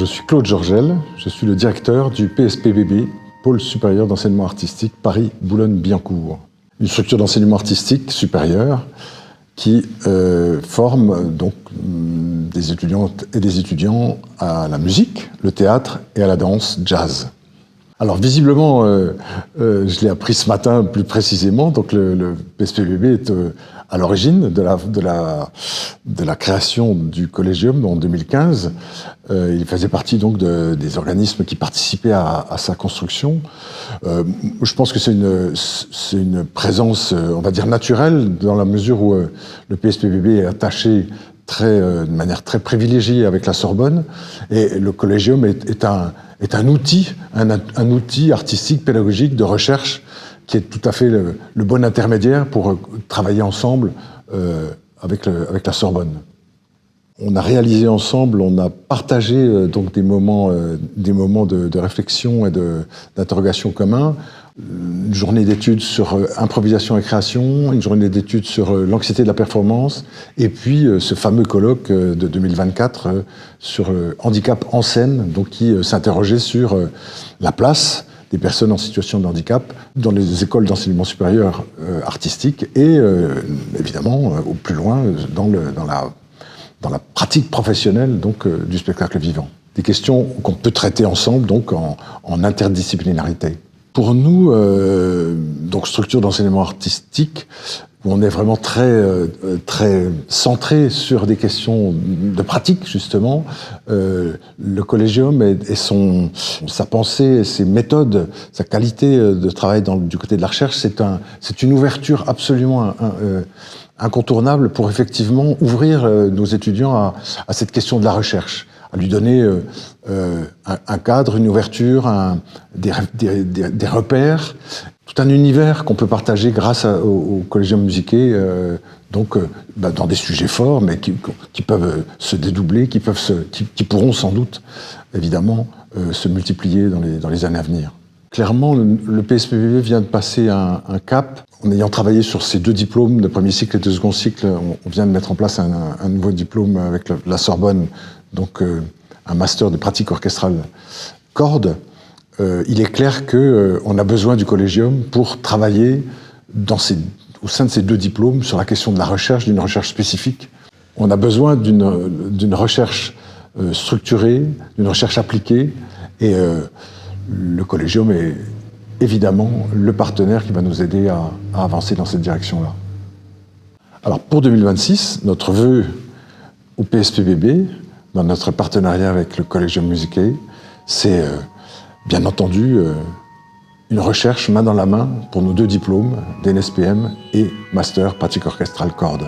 suis Claude Georgel, je suis le directeur du PSPBB, Pôle supérieur d'enseignement artistique Paris-Boulogne-Billancourt. Une structure d'enseignement artistique supérieur qui forme donc des étudiantes et des étudiants à la musique, le théâtre et à la danse jazz. Alors visiblement, je l'ai appris ce matin plus précisément, donc le PSPBB est à l'origine de la création du Collégium en 2015. Il faisait partie donc des organismes qui participaient à sa construction. Je pense que c'est une présence, on va dire, naturelle, dans la mesure où le PSPBB est attaché de manière très privilégiée avec la Sorbonne, et le Collégium est un outil artistique, pédagogique, de recherche, qui est tout à fait le bon intermédiaire pour travailler ensemble avec la Sorbonne. On a réalisé ensemble, on a partagé donc des moments de réflexion et d'interrogation communs. Une journée d'études sur improvisation et création, une journée d'études sur l'anxiété de la performance, et puis ce fameux colloque de 2024 sur handicap en scène, donc qui s'interrogeait sur la place des personnes en situation de handicap dans les écoles d'enseignement supérieur artistique et évidemment au plus loin dans la pratique professionnelle donc du spectacle vivant. Des questions qu'on peut traiter ensemble donc en interdisciplinarité. Pour nous, donc structure d'enseignement artistique, où on est vraiment très centré sur des questions de pratique, justement. Le Collégium et sa pensée, ses méthodes, sa qualité de travail du côté de la recherche, c'est une ouverture absolument incontournable pour effectivement ouvrir nos étudiants à cette question de la recherche, à lui donner un cadre, une ouverture, des repères, tout un univers qu'on peut partager grâce au Collégium Musiqué, dans des sujets forts, mais qui peuvent se dédoubler, qui pourront sans doute, évidemment, se multiplier dans les années à venir. Clairement, le PSPBB vient de passer un cap. En ayant travaillé sur ces deux diplômes de premier cycle et de second cycle, on vient de mettre en place un nouveau diplôme avec la Sorbonne, donc un master de pratique orchestrale cordes. Il est clair qu'on a besoin du Collégium pour travailler au sein de ces deux diplômes sur la question de la recherche, d'une recherche spécifique. On a besoin d'une recherche structurée, d'une recherche appliquée, et le Collégium est évidemment le partenaire qui va nous aider à avancer dans cette direction-là. Alors pour 2026, notre vœu au PSPBB, dans notre partenariat avec le Collégium Musiqué, c'est bien entendu une recherche main dans la main pour nos deux diplômes, DNSPM et Master Pratique Orchestrale Cordes.